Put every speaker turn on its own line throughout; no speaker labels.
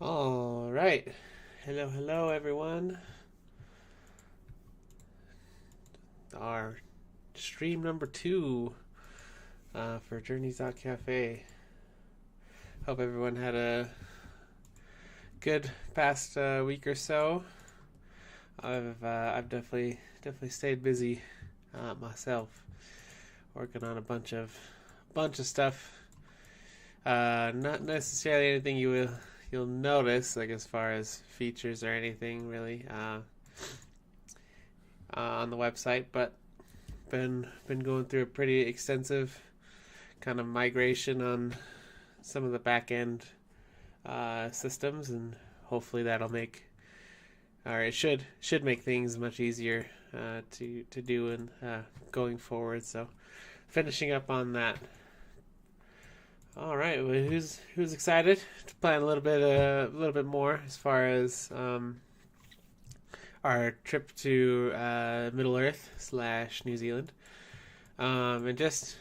All right. Hello, everyone. Our stream number 2 for Journeys.Cafe. Hope everyone had a good past week or so. I've definitely stayed busy myself, working on a bunch of stuff. Not necessarily anything you'll notice, like as far as features or anything really on the website, but been going through a pretty extensive kind of migration on some of the back end systems, and hopefully that'll make, or it should make things much easier to do and going forward. So finishing up on that. All right, well, who's excited to plan a little bit more as far as our trip to Middle Earth / New Zealand, and just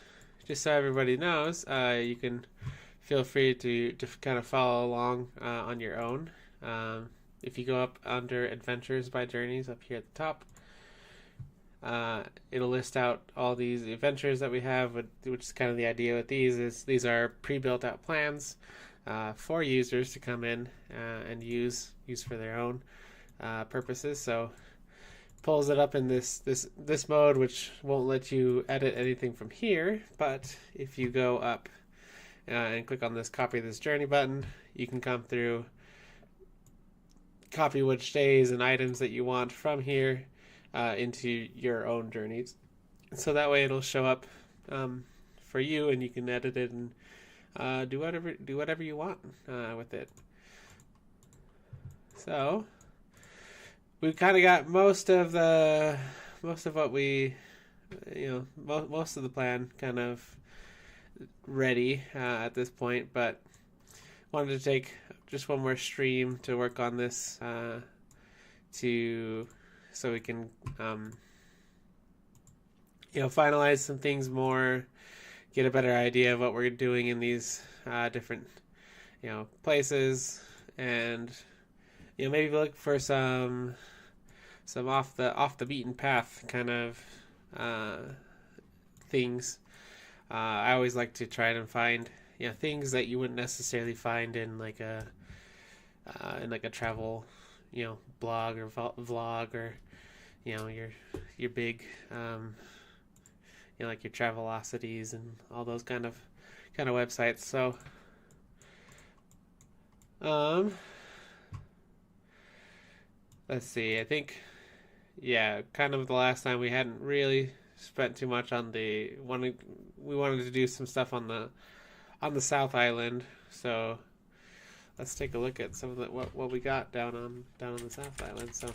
so everybody knows, you can feel free to kind of follow along on your own. If you go up under Adventures by Journeys up here at the top, it'll list out all these adventures that we have, which is kind of the idea with these are pre-built out plans for users to come in and use for their own purposes. So pulls it up in this mode, which won't let you edit anything from here, but if you go up and click on this copy this journey button, you can come through, copy which days and items that you want from here into your own journeys. So that way it'll show up for you, and you can edit it and do whatever you want with it. So we've kind of got most of what we, most of the plan kind of ready at this point, but wanted to take just one more stream to work on this so we can finalize some things more, get a better idea of what we're doing in these different places, and maybe look for some off the beaten path kind of things. I always like to try and find things that you wouldn't necessarily find in like a travel blog or vlog, or your big like your Travelocities and all those kind of websites. So let's see, I think kind of the last time we hadn't really spent too much on we wanted to do some stuff on the South Island. So let's take a look at some of what we got down on the South Island. So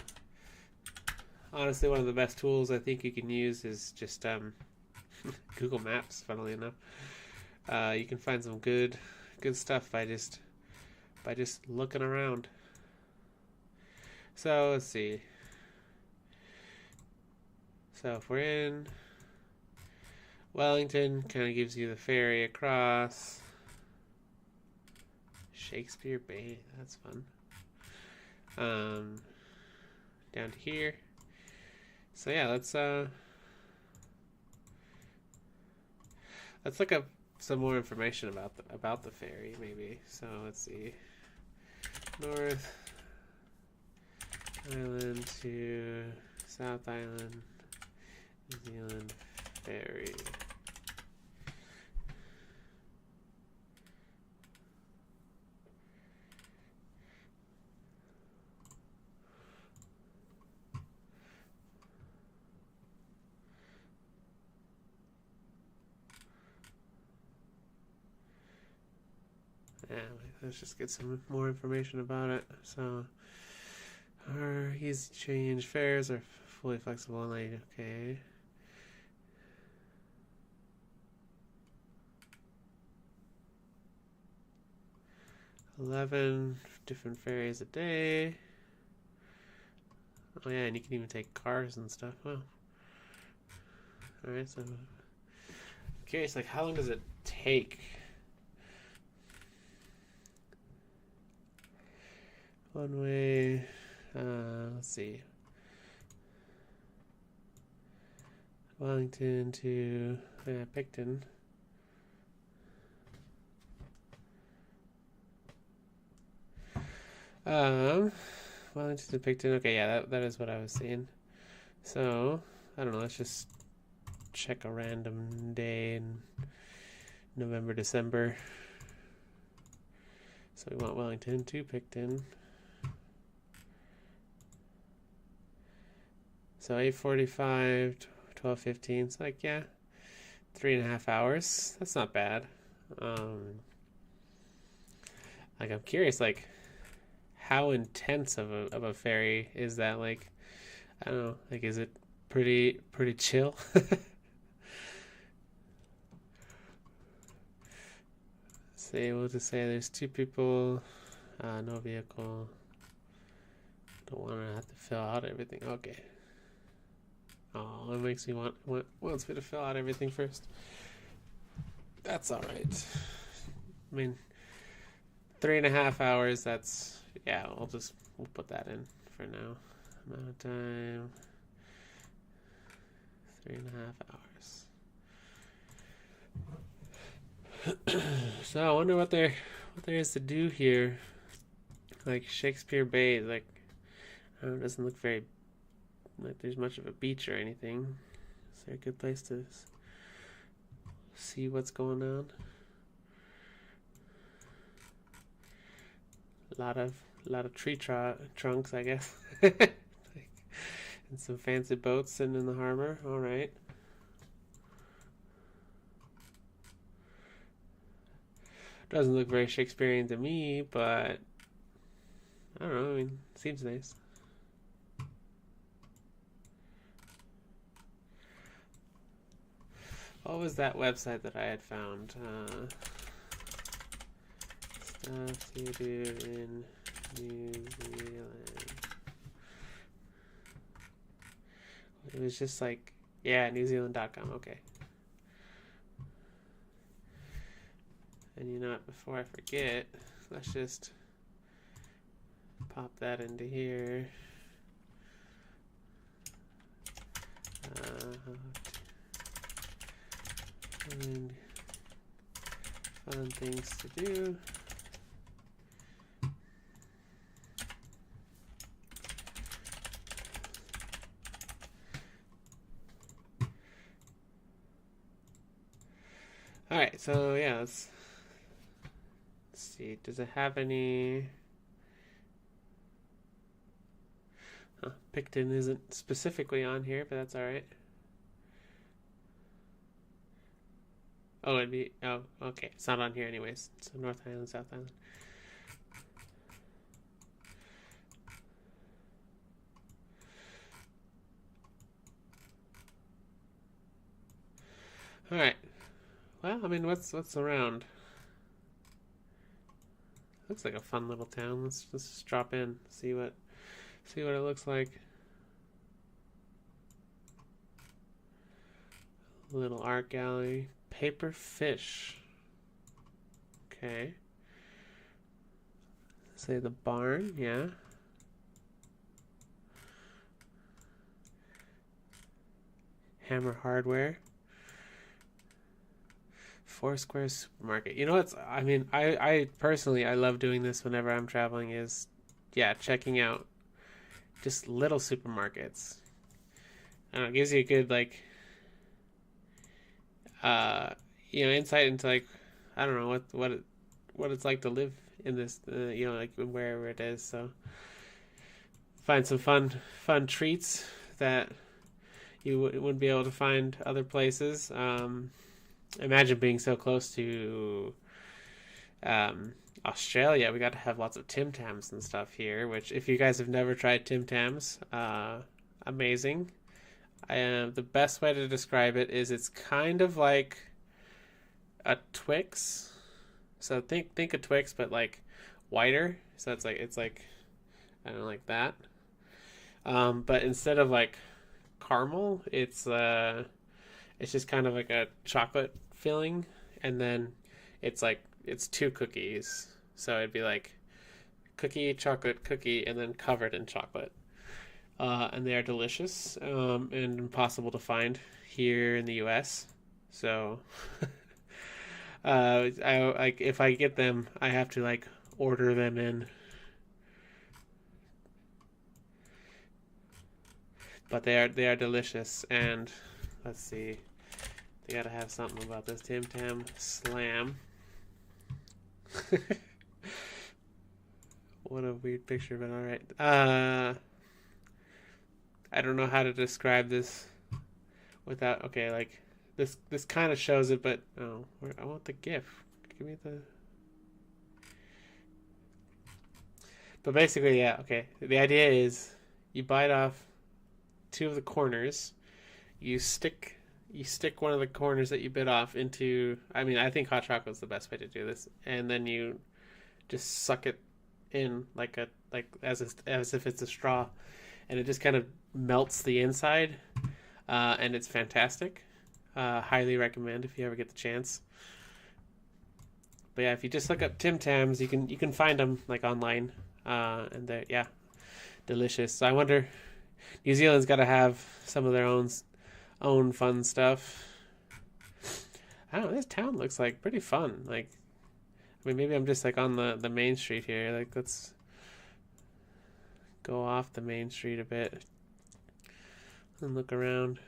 honestly, one of the best tools I think you can use is just Google Maps. Funnily enough, you can find some good stuff by just looking around. So let's see. So if we're in Wellington, kind of gives you the ferry across Shakespeare Bay. That's fun. Down to here. So yeah, let's look up some more information about the ferry, maybe. So let's see. North Island to South Island, New Zealand ferry. Yeah, let's just get some more information about it. So, our easy change fares are fully flexible online. Okay. $11 different ferries a day. Oh yeah, and you can even take cars and stuff. Wow. All right, so I'm curious, like, how long does it take? One way. Let's see. Wellington to Picton. Wellington to Picton. Okay, yeah, that is what I was seeing. So, I don't know, let's just check a random day in November, December. So we want Wellington to Picton. So 8:45, 12:15. It's like, yeah, 3.5 hours. That's not bad. Like, I'm curious, like, how intense of a ferry is that? Like, I don't know. Like, is it pretty chill? Say we'll just say there's 2 people, no vehicle. Don't want to have to fill out everything. Okay. Oh, it makes me wants me to fill out everything first. That's all right. I mean, 3.5 hours. That's yeah. We'll put that in for now. Amount of time. 3.5 hours. So I wonder what there is to do here. Like Shakespeare Bay, like I don't know, it doesn't look very like there's much of a beach or anything. Is there a good place to see what's going on? A lot of tree trunks, I guess. Like, and some fancy boats sitting in the harbor. All right. Doesn't look very Shakespearean to me, but I don't know. I mean, seems nice. What was that website that I had found? Stuff to do in New Zealand. It was just like, yeah, newzealand.com. Okay. And you know what, before I forget, let's just pop that into here. And fun things to do. All right, so yeah, let's see. Does it have any? Picton isn't specifically on here, but that's all right. Oh, it'd be. Oh, okay. It's not on here, anyways. So North Island, South Island. All right. Well, I mean, what's around? Looks like a fun little town. Let's just drop in, see what it looks like. Little art gallery, paper fish. Okay. Say the barn, yeah. Hammer Hardware. Foursquare Supermarket. You know what's? I mean, I personally I love doing this whenever I'm traveling. Is yeah, checking out just little supermarkets. I don't know, it gives you a good like insight into like I don't know what it's like to live in this like wherever it is. So find some fun treats that you wouldn't be able to find other places. Imagine being so close to Australia. We got to have lots of Tim Tams and stuff here, which if you guys have never tried Tim Tams, amazing. The best way to describe it is it's kind of like a Twix. So think a Twix, but like whiter. So it's like I don't know, like that. But instead of like caramel, it's just kind of like a chocolate filling, and then it's 2 cookies. So it'd be like cookie, chocolate cookie, and then covered in chocolate. And they are delicious and impossible to find here in the U.S. So, I like if I get them, I have to like order them in. But they are delicious, and let's see, they gotta have something about this Tim Tam Slam. What a weird picture, but all right. I don't know how to describe this without. Okay, like this kind of shows it, but oh, I want the GIF. Give me the. But basically, yeah. Okay, the idea is you bite off two of the corners. You stick one of the corners that you bit off into. I mean, I think hot chocolate is the best way to do this, and then you just suck it in like as if it's a straw, and it just kind of melts the inside, and it's fantastic. Highly recommend if you ever get the chance. But yeah, if you just look up Tim Tams, you can find them like online, and they're yeah, delicious. So I wonder, New Zealand's got to have some of their own fun stuff. I don't know. This town looks like pretty fun. Like, I mean, maybe I'm just like on the main street here. Like, let's go off the main street a bit and look around.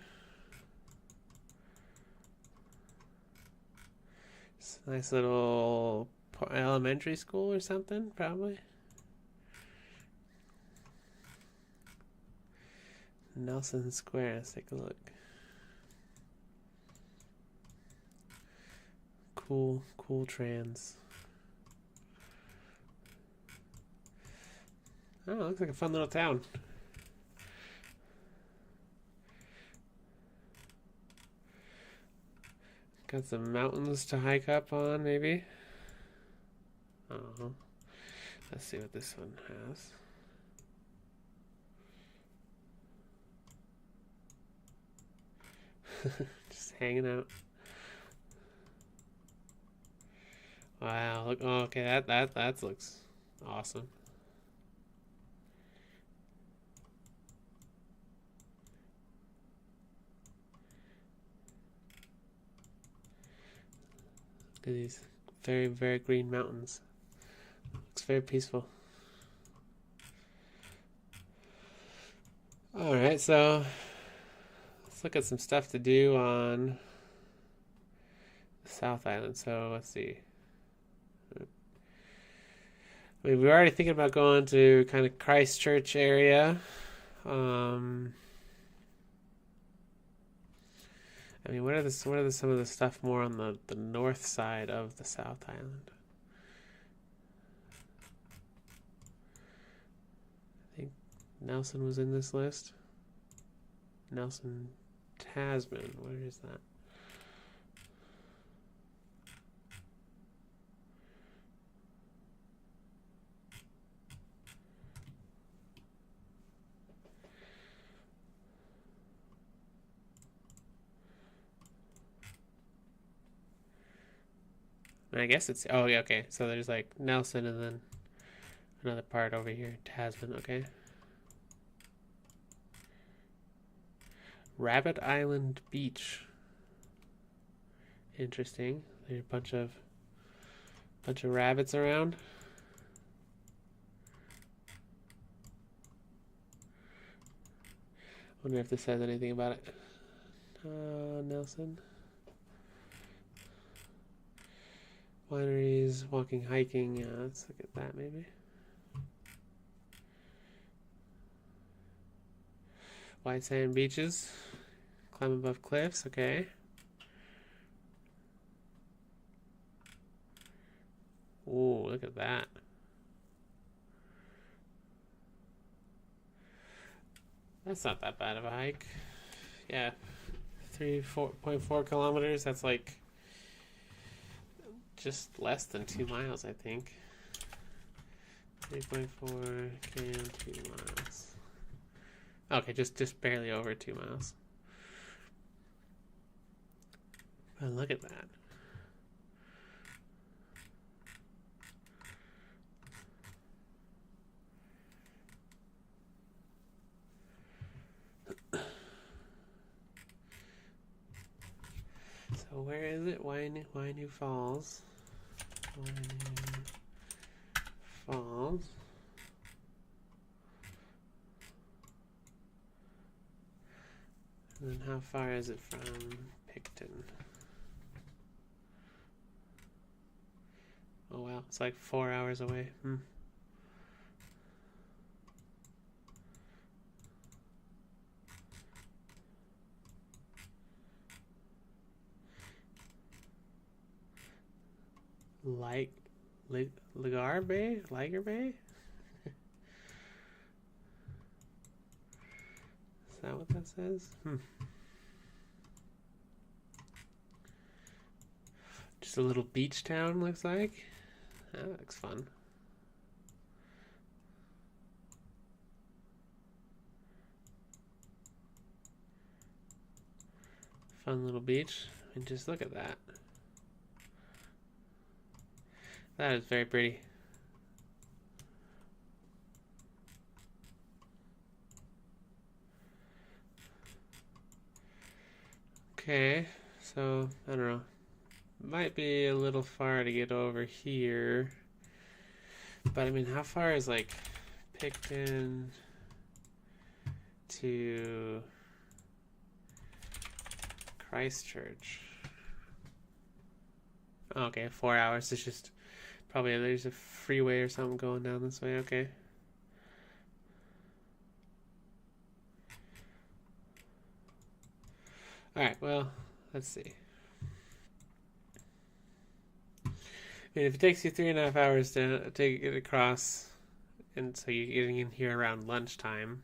It's a nice little elementary school or something, probably. Nelson Square. Let's take a look. Cool trans. Oh, it looks like a fun little town. Got some mountains to hike up on, maybe. Oh, let's see what this one has. Just hanging out. Wow, look. Oh, okay, that looks awesome. Look at these very green mountains. Looks very peaceful. All right, so let's look at some stuff to do on the South Island. So let's see. I mean, we're already thinking about going to kind of Christchurch area. I mean, what are some of the stuff more on the north side of the South Island? I think Nelson was in this list. Nelson Tasman, where is that? I guess it's, oh yeah, okay. So there's like Nelson and then another part over here, Tasman, okay. Rabbit Island Beach. Interesting. There's a bunch of rabbits around. Wonder if this says anything about it. Nelson. Wineries, walking, hiking. Yeah, let's look at that maybe. White sand beaches. Climb above cliffs. Okay. Ooh, look at that. That's not that bad of a hike. Yeah. 4.4 kilometers. That's like just less than 2 miles, I think. 3.4 km, 2 miles. Okay, just barely over 2 miles. But look at that. where is it? Waianu Falls. Waianu Falls. And then how far is it from Picton? Oh wow, it's like 4 hours away. Like Ligar Bay? Liger Bay? Is that what that says? Just a little beach town, looks like. That looks fun. Fun little beach. And just look at that. That is very pretty. Okay, so I don't know. Might be a little far to get over here. But I mean, how far is like Picton to Christchurch? Okay, 4 hours. It's just probably there's a freeway or something going down this way. Okay. Alright, well, let's see. I mean, if it takes you 3.5 hours to get across, and so you're getting in here around lunchtime.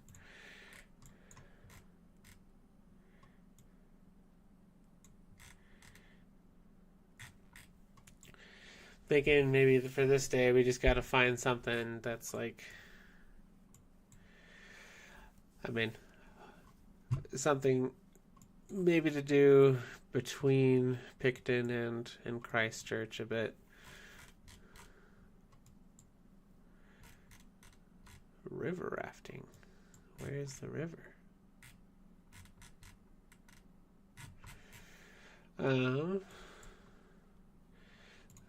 Thinking maybe for this day we just got to find something that's like, I mean, something maybe to do between Picton and Christchurch a bit. River rafting. Where's the river? Let's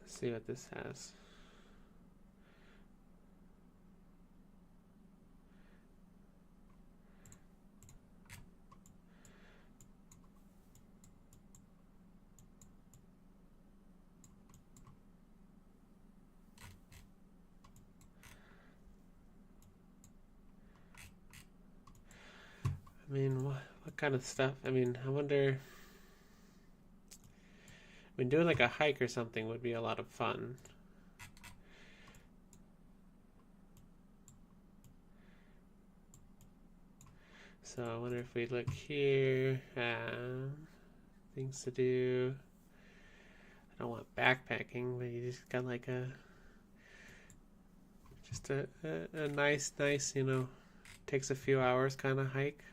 see what this has. I mean, what kind of stuff? I mean, I wonder. I mean, doing like a hike or something would be a lot of fun. So I wonder if we look here. Things to do. I don't want backpacking, but you just got like just a nice, takes a few hours kind of hike.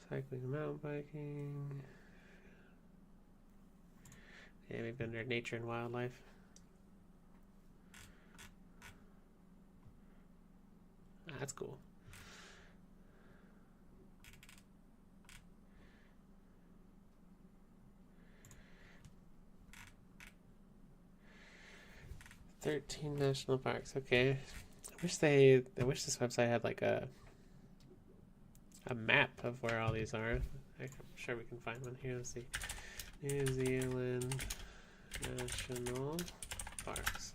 Cycling, mountain biking. Yeah, maybe under nature and wildlife. That's cool. "13 national parks." Okay. I wish this website had like a map of where all these are. I'm sure we can find one here. Let's see. New Zealand National Parks.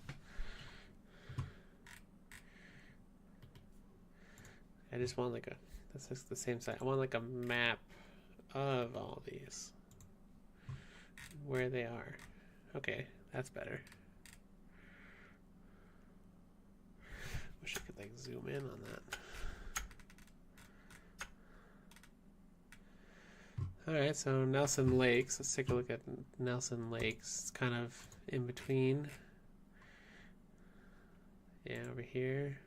I just want like that's just the same site. I want like a map of all these. Where they are. Okay, that's better. Wish I could like zoom in on that. Alright, so Nelson Lakes. Let's take a look at Nelson Lakes. It's kind of in between. Yeah, over here.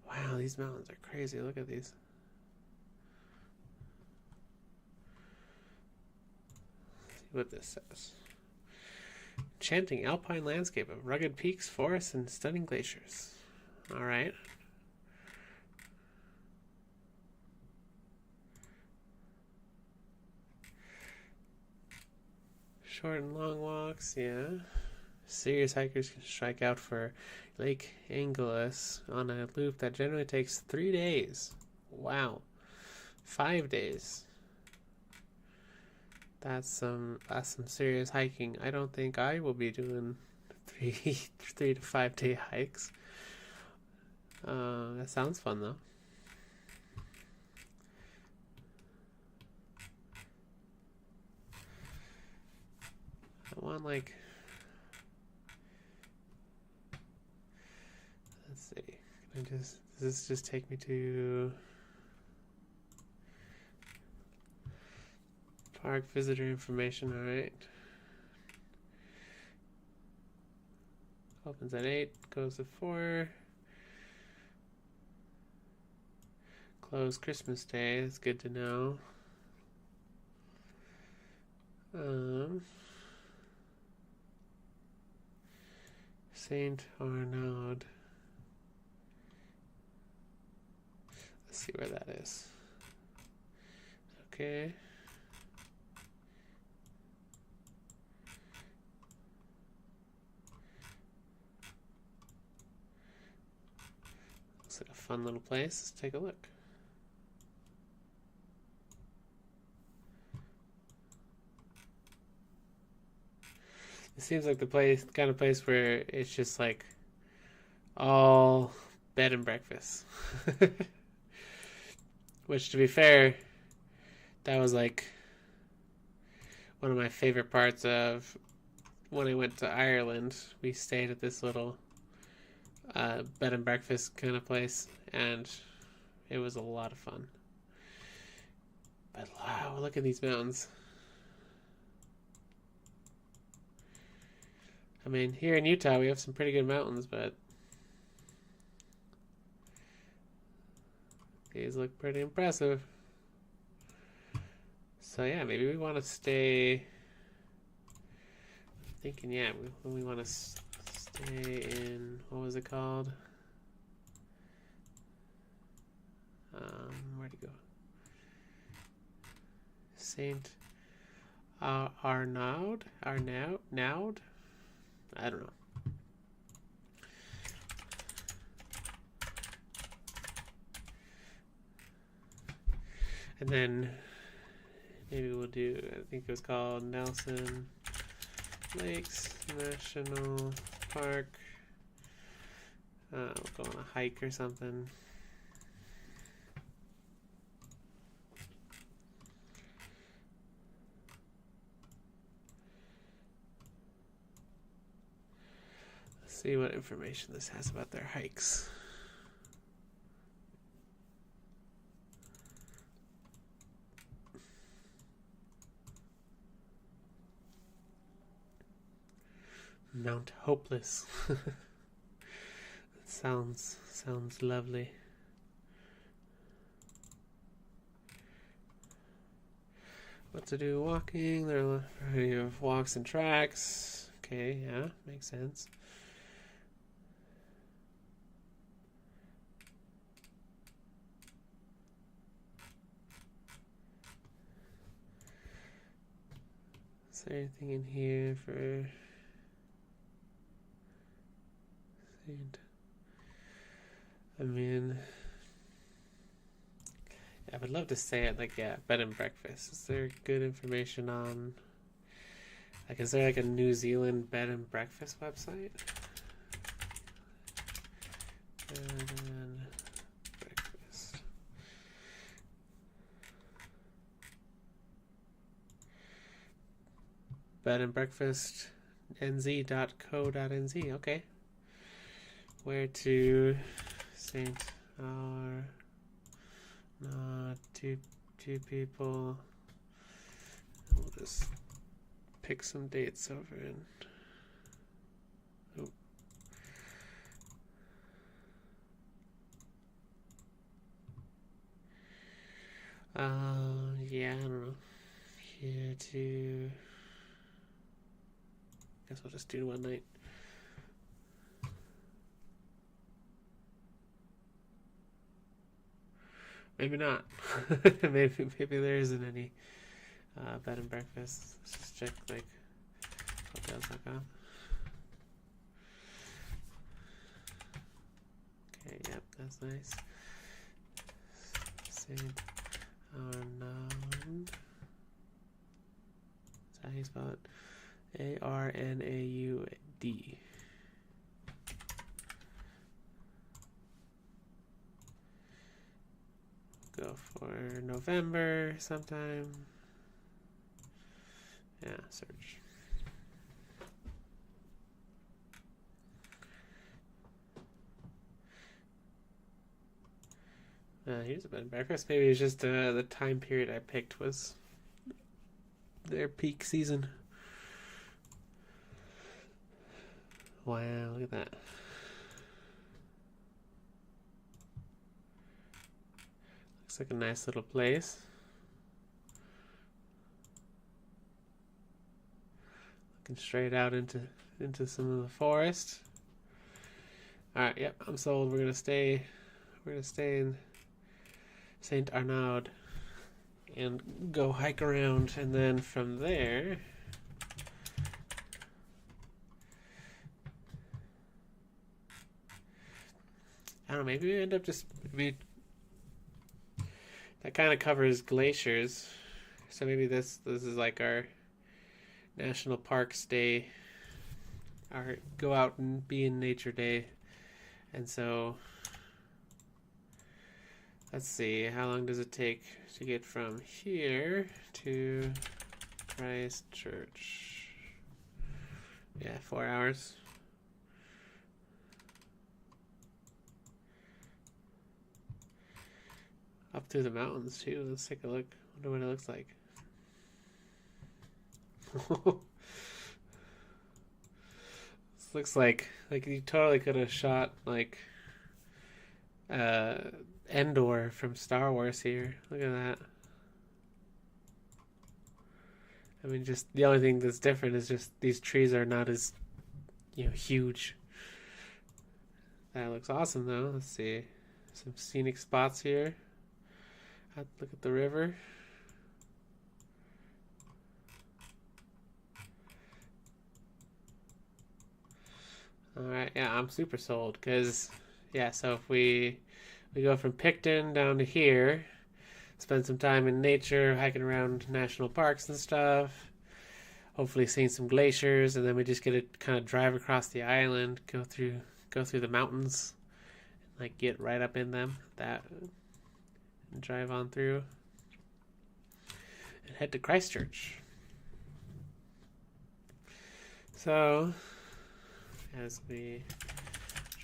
Wow, these mountains are crazy. Look at these. Let's see what this says. Enchanting alpine landscape of rugged peaks, forests, and stunning glaciers. All right. Short and long walks, yeah. Serious hikers can strike out for Lake Angelus on a loop that generally takes 3 days. Wow. 5 days. That's some serious hiking. I don't think I will be doing 3 to 5 day hikes. That sounds fun though. I want like, let's see. Does this just take me to park visitor information? All right. Opens at 8, goes to 4. Closed Christmas Day. That's good to know. Saint Arnaud. Let's see where that is. Okay. Looks like a fun little place. Let's take a look. It seems like the kind of place where it's just like all bed and breakfast. Which, to be fair, that was like one of my favorite parts of when I went to Ireland. We stayed at this little bed and breakfast kind of place, and it was a lot of fun. But wow, look at these mountains. I mean, here in Utah, we have some pretty good mountains, but these look pretty impressive. So yeah, maybe we want to stay. I'm thinking, yeah, we want to stay in, what was it called? Where'd it go? Saint Arnaud? Arnaud? I don't know. And then maybe we'll do, I think it was called Nelson Lakes National Park. We'll go on a hike or something. See what information this has about their hikes. Mount Hopeless. sounds lovely. What to do walking? There are a variety of walks and tracks. Okay, yeah, makes sense. Is there anything in here for Saint? I mean, I would love to say it like, yeah, bed and breakfast. Is there good information on, like, is there like a New Zealand bed and breakfast website? Bed and breakfast. Bed and breakfast nz.co.nz. Okay. Where to Saint Our not two people. We'll just pick some dates over in. Oh. Yeah, I don't know. Here to Guess we'll just do one night. Maybe not. maybe there isn't any bed and breakfast. Let's just check like hotels.com. Okay, yep, that's nice. Saint Arnaud. Is that how you spell it? Arnaud. Go for November sometime. Yeah, search. Here's a bed and breakfast. Maybe it's just the time period I picked was their peak season. Wow, look at that. Looks like a nice little place. Looking straight out into some of the forest. All right, yep, I'm sold. We're gonna stay in Saint Arnaud and go hike around, and then from there I don't know, maybe we end up just that kind of covers glaciers, so maybe this is like our national parks day, our go out and be in nature day. And so let's see, how long does it take to get from here to Christchurch? Yeah, 4 hours. Up through the mountains too. Let's take a look. Wonder what it looks like. This looks like you totally could have shot like Endor from Star Wars here. Look at that. I mean, just the only thing that's different is just these trees are not as, huge. That looks awesome though. Let's see. Some scenic spots here. Look at the river. Alright, yeah, I'm super sold because, yeah, so if we go from Picton down to here, spend some time in nature, hiking around national parks and stuff, hopefully seeing some glaciers, and then we just get to kind of drive across the island, go through the mountains, and like get right up in them, and drive on through, and head to Christchurch. So as we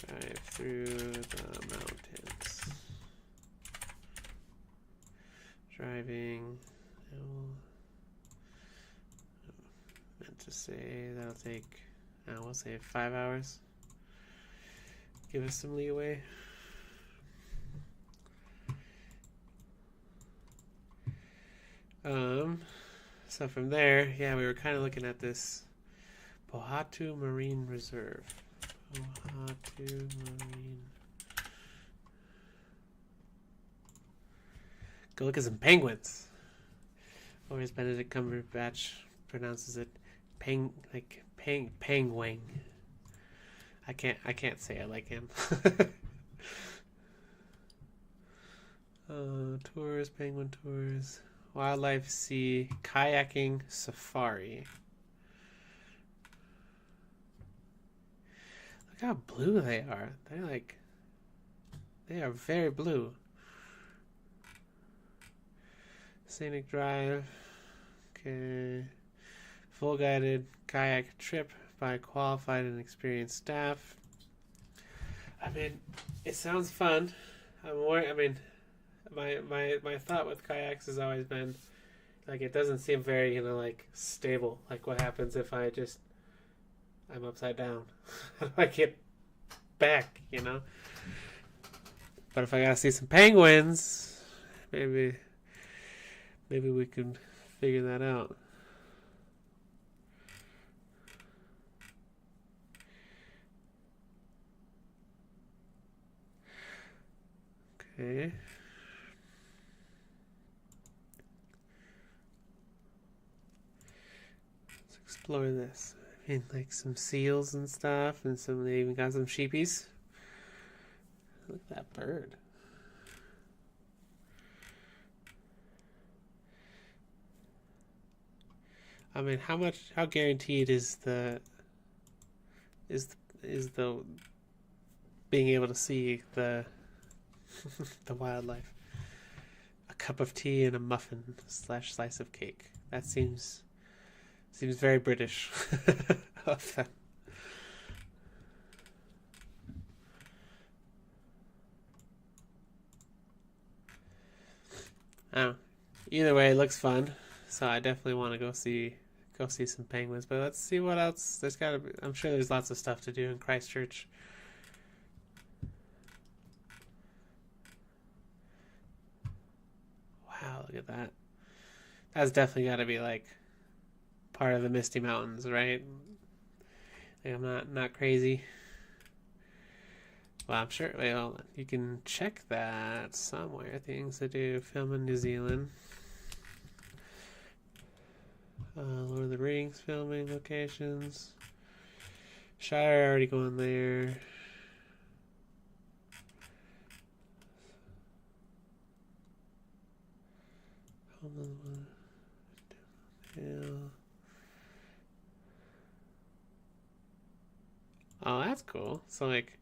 drive through the mountains, driving, meant to say that'll take, we'll say 5 hours. Give us some leeway. So from there, yeah, we were kind of looking at this Pohatu Marine Reserve. Pohatu Marine. Go look at some penguins. Or as Benedict Cumberbatch pronounces it, penguin. I can't say it like him. Tours, penguin tours, wildlife, sea, kayaking, safari. Look how blue they are. They are very blue. Scenic drive. Okay. Full guided kayak trip by qualified and experienced staff. I mean, it sounds fun. My thought with kayaks has always been like it doesn't seem very stable. Like what happens if I'm upside down? How do I get back? But if I gotta see some penguins, maybe we can figure that out. Okay. Let's explore this. I mean, like some seals and stuff, and they even got some sheepies. Look at that bird. I mean, how guaranteed is the being able to see the the wildlife? A cup of tea and a muffin / slice of cake. That seems very British of them. Oh, either way, it looks fun. So I definitely want to go see some penguins. But let's see what else. There's gotta be. I'm sure there's lots of stuff to do in Christchurch. Wow, look at that. That's definitely got to be like part of the Misty Mountains, right? Like I'm not crazy. Well, I'm sure. Well, you can check that somewhere. Things to do. Film in New Zealand. Lord of the Rings filming locations. Shire already going there. Oh, that's cool. So like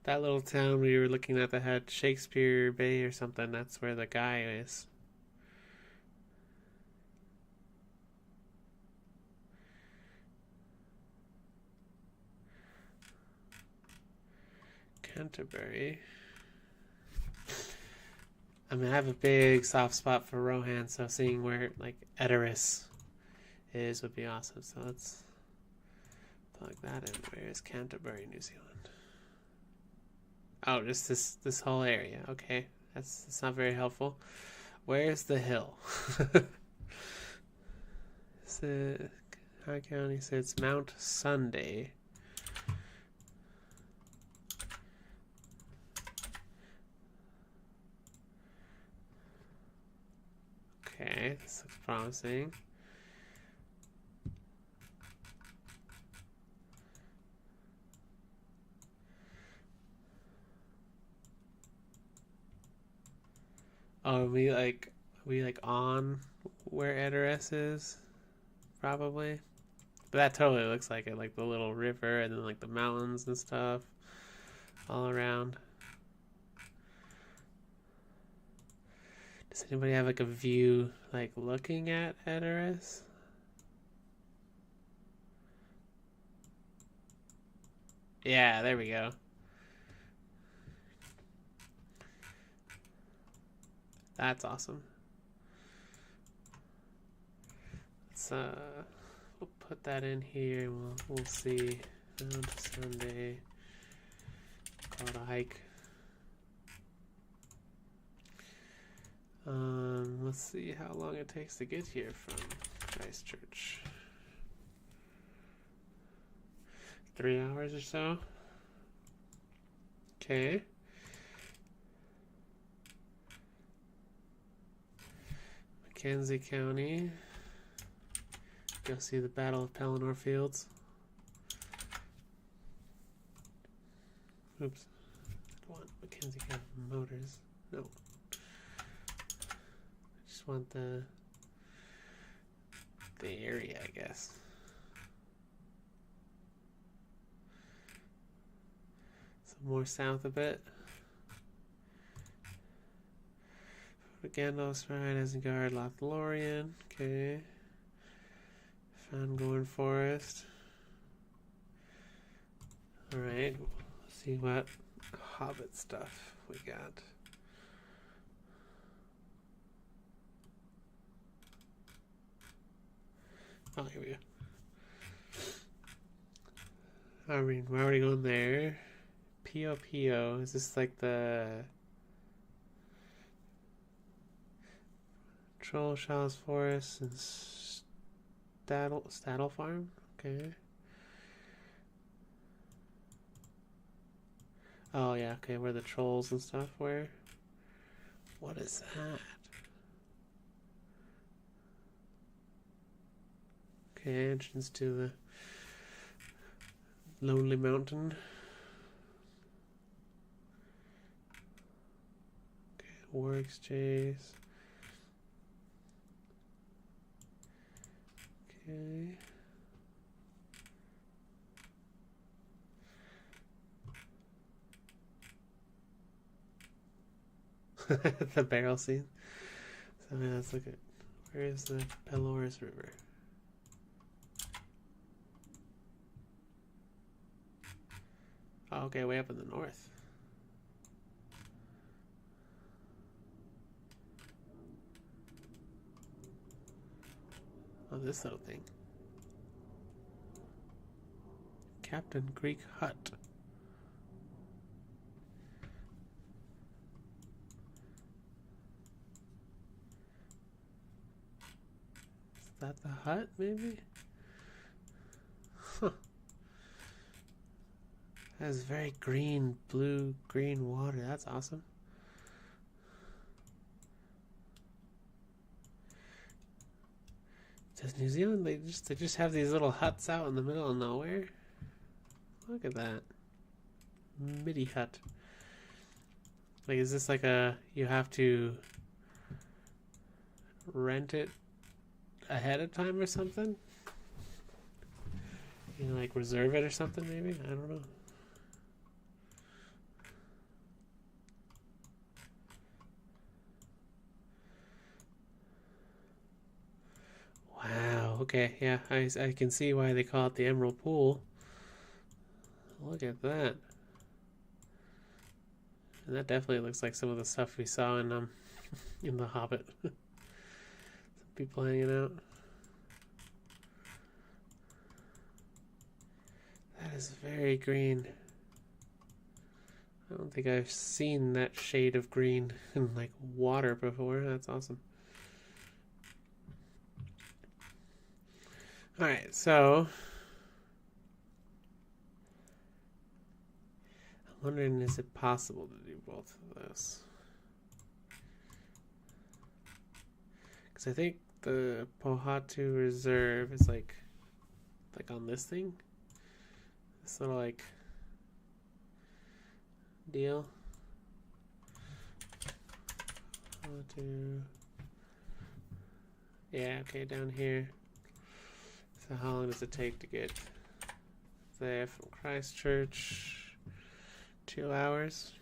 that little town we were looking at that had Shakespeare Bay or something. That's where the guy is. Canterbury. I mean, I have a big soft spot for Rohan, so seeing where like Edoras is would be awesome. So let's plug that in. Where is Canterbury, New Zealand? Oh, just this whole area. Okay, that's not very helpful. Where's the hill? Is it High County? So it's Mount Sunday. Okay, this looks promising. Oh, we like on where Edoras is, probably. But that totally looks like it, like the little river and then like the mountains and stuff all around. Does anybody have like a view like looking at Edoras? Yeah, there we go. That's awesome. Let's we'll put that in here and we'll see. Sunday. Call it a hike. Let's see how long it takes to get here from Christchurch. 3 hours or so. Okay. Mackenzie County. Go see the Battle of Pelennor Fields. Oops. I want Mackenzie County Motors. No. I just want the area, I guess. So more south a bit. Gandalf's Ride, Isengard, Lothlorien. Okay. Fangorn Forest. Alright. Let's see what Hobbit stuff we got. Oh, here we go. I mean, we're already going there. P.O.P.O. Is this like the Troll Shaw's Forest and Staddle Farm? Okay. Oh yeah, okay, where the trolls and stuff were. What is that? Okay, entrance to the Lonely Mountain. Okay, Warwick's Chase. Okay. The barrel scene. So let's look at, where is the Pelorus River? Oh, okay, way up in the north. Oh, this little thing. Captain Greek Hut. Is that the hut, maybe? Huh. Has very green, blue, green water. That's awesome. Does New Zealand, they just have these little huts out in the middle of nowhere? Look at that. Midi hut. Like, is this like you have to rent it ahead of time or something? You know, like reserve it or something maybe? I don't know. Wow, okay, yeah, I can see why they call it the Emerald Pool. Look at that. And that definitely looks like some of the stuff we saw in in The Hobbit. Some people hanging out. That is very green. I don't think I've seen that shade of green in like water before. That's awesome. Alright, so I'm wondering, is it possible to do both of those? Because I think the Pohatu Reserve is like on this thing. This little like deal. Pohatu. Yeah, okay, down here. So how long does it take to get there from Christchurch? 2 hours.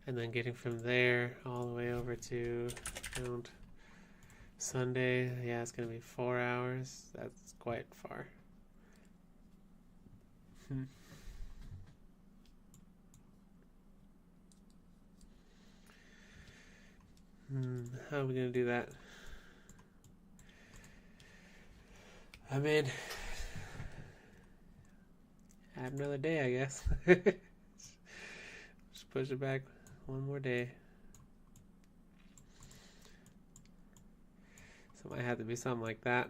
And then getting from there all the way over to Mount Sunday, yeah, it's going to be 4 hours. That's quite far. How are we going to do that? I mean, add another day, I guess. Just push it back one more day. So it might have to be something like that.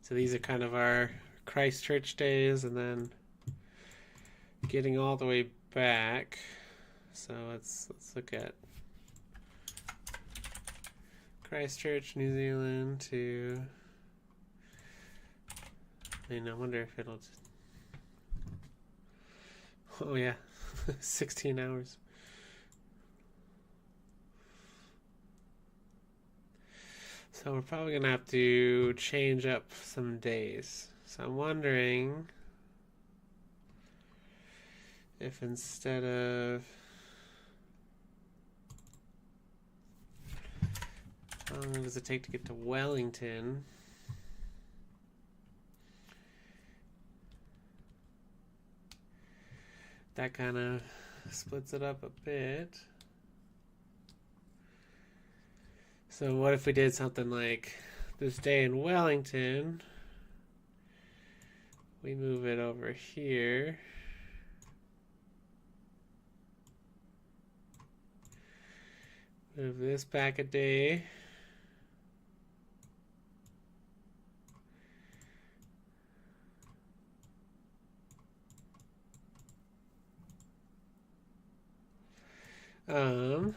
So these are kind of our Christchurch days, and then getting all the way back. So let's look at Christchurch, New Zealand to. I mean, I wonder if it'll. Oh yeah, 16 hours. So we're probably gonna have to change up some days. So I'm wondering if instead of how long does it take to get to Wellington? That kind of splits it up a bit. So what if we did something like this day in Wellington? We move it over here. Move this back a day. Um,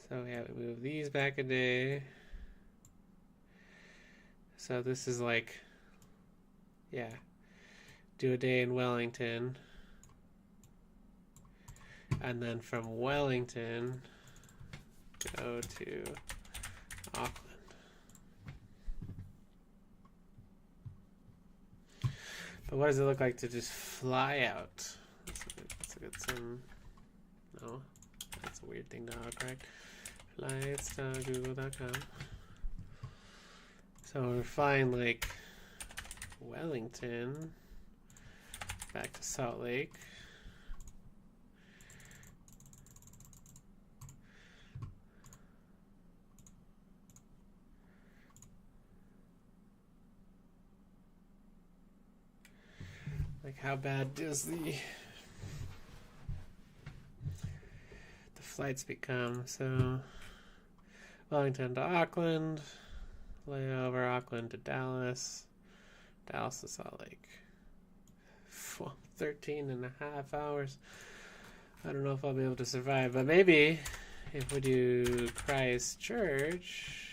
so yeah, we move these back a day. So this is like, yeah, do a day in Wellington. And then from Wellington, go to Auckland. But what does it look like to just fly out? Let's look at some. No, that's a weird thing to autocorrect. Flights.google.com. So we're flying like Wellington back to Salt Lake. Like, how bad does the flights become? So Wellington to Auckland, layover Auckland to Dallas, Dallas to Salt Lake. 13 and a half hours. I don't know if I'll be able to survive, but maybe if we do Christchurch.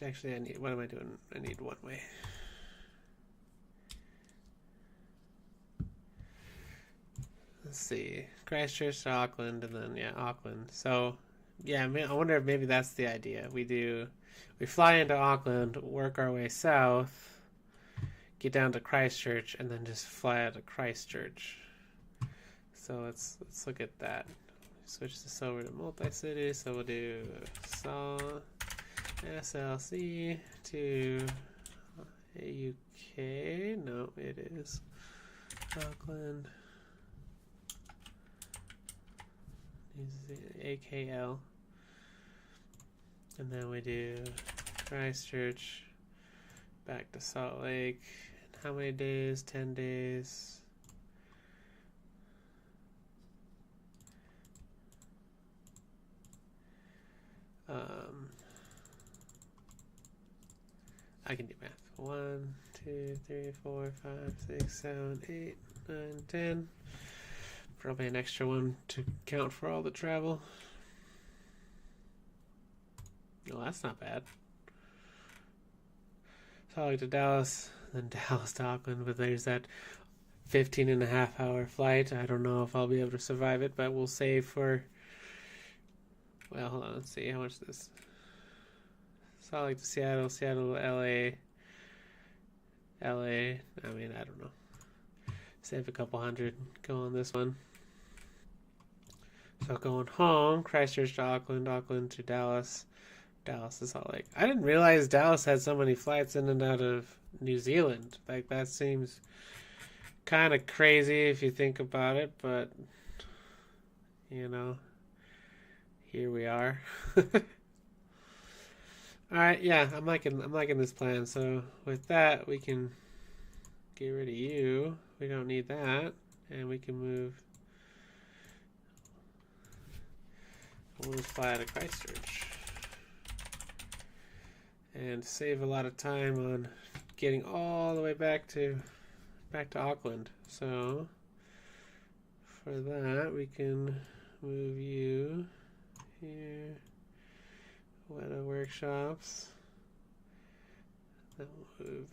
Actually, I need. What am I doing? I need one way. Let's see. Christchurch to Auckland, and then yeah, Auckland. So yeah, I wonder if maybe that's the idea. We fly into Auckland, work our way south, get down to Christchurch, and then just fly out of Christchurch. So let's look at that. Switch this over to multi-city. So we'll do SLC to UK. No, it is Auckland. AKL. And then we do Christchurch back to Salt Lake. And how many days? 10 days. I can do math. 1, 2, 3, 4, 5, 6, 7, 8, 9, 10. Probably an extra one to count for all the travel. Oh, that's not bad. Salt Lake to Dallas, then Dallas to Auckland, but there's that 15 and a half hour flight. I don't know if I'll be able to survive it, but we'll save for. Well, hold on, let's see how much this. Salt Lake to Seattle, Seattle to LA. LA, I mean, I don't know. Save a couple hundred, go on this one. So going home, Christchurch to Auckland, Auckland to Dallas, Dallas to Salt Lake. I didn't realize Dallas had so many flights in and out of New Zealand. Like, that seems kind of crazy if you think about it, but you know, here we are. All right, yeah, I'm liking this plan. So with that, we can get rid of you. We don't need that, and we can move. We'll just fly out of Christchurch and save a lot of time on getting all the way back to Auckland. So for that, we can move you here. Weta workshops. Then we'll move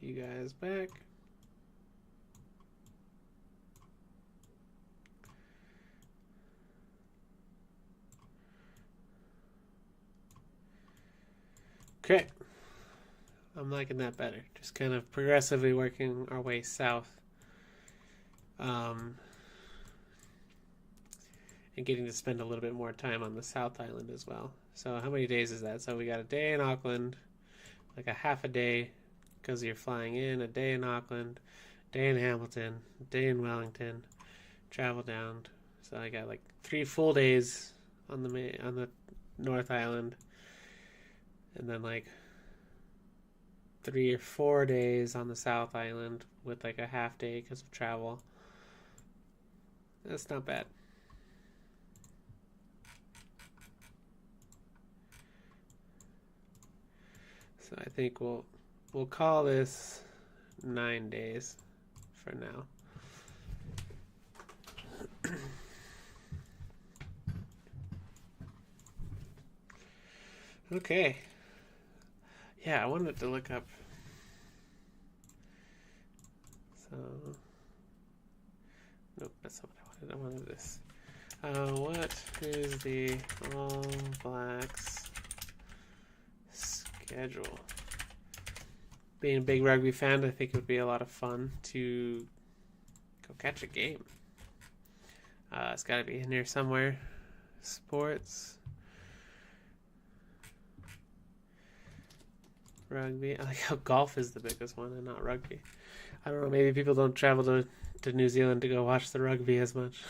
you guys back. Okay. I'm liking that better. Just kind of progressively working our way south. And getting to spend a little bit more time on the South Island as well. So how many days is that? So we got a day in Auckland, like a half a day because you're flying in, a day in Auckland, a day in Hamilton, a day in Wellington, travel down. So I got like 3 full days on the North Island, and then like 3 or 4 days on the South Island with like a half day because of travel. That's not bad. So I think we'll call this 9 days for now. Okay. Yeah, I wanted to look up. So, nope, that's not what I wanted. I wanted this. What is the All Blacks schedule? Being a big rugby fan, I think it would be a lot of fun to go catch a game. It's got to be in here somewhere. Sports. Rugby. I like how golf is the biggest one and not rugby. I don't know, maybe people don't travel to New Zealand to go watch the rugby as much.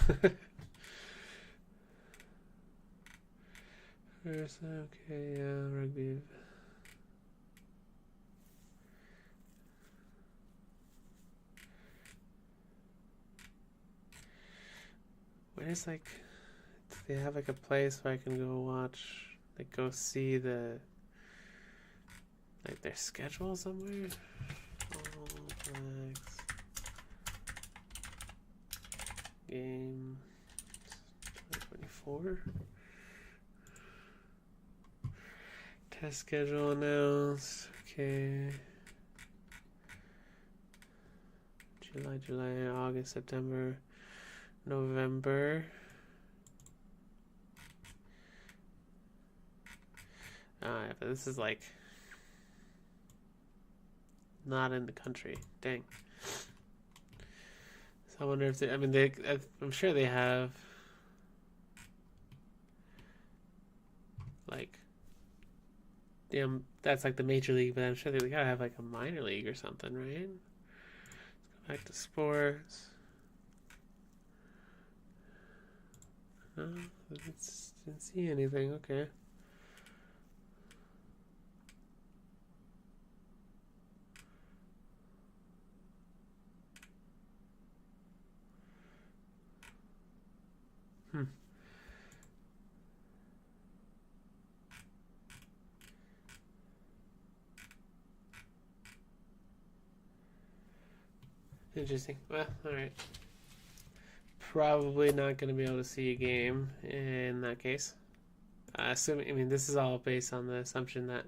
Okay, yeah, rugby. Where's like, do they have like a place where I can go watch, like go see the, like their schedule somewhere? All Blacks game 2024. Test schedule announced. Okay. July, August, September, November. Yeah, but this is like not in the country. Dang. So I wonder if they, I mean, I'm sure they have like, damn, that's like the major league, but I'm sure they gotta have like a minor league or something, right? Let's go back to sports. No, didn't see anything. Okay. Interesting. Well, alright. Probably not going to be able to see a game in that case. Assuming, I mean, this is all based on the assumption that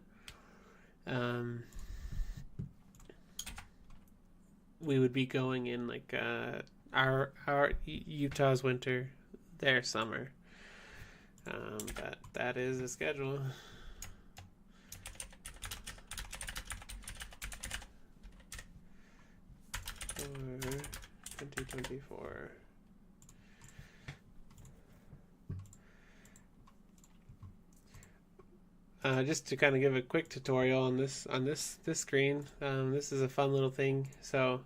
we would be going in like our Utah's winter, their summer. But that is the schedule. For 2024. Just to kind of give a quick tutorial on this screen. This is a fun little thing. So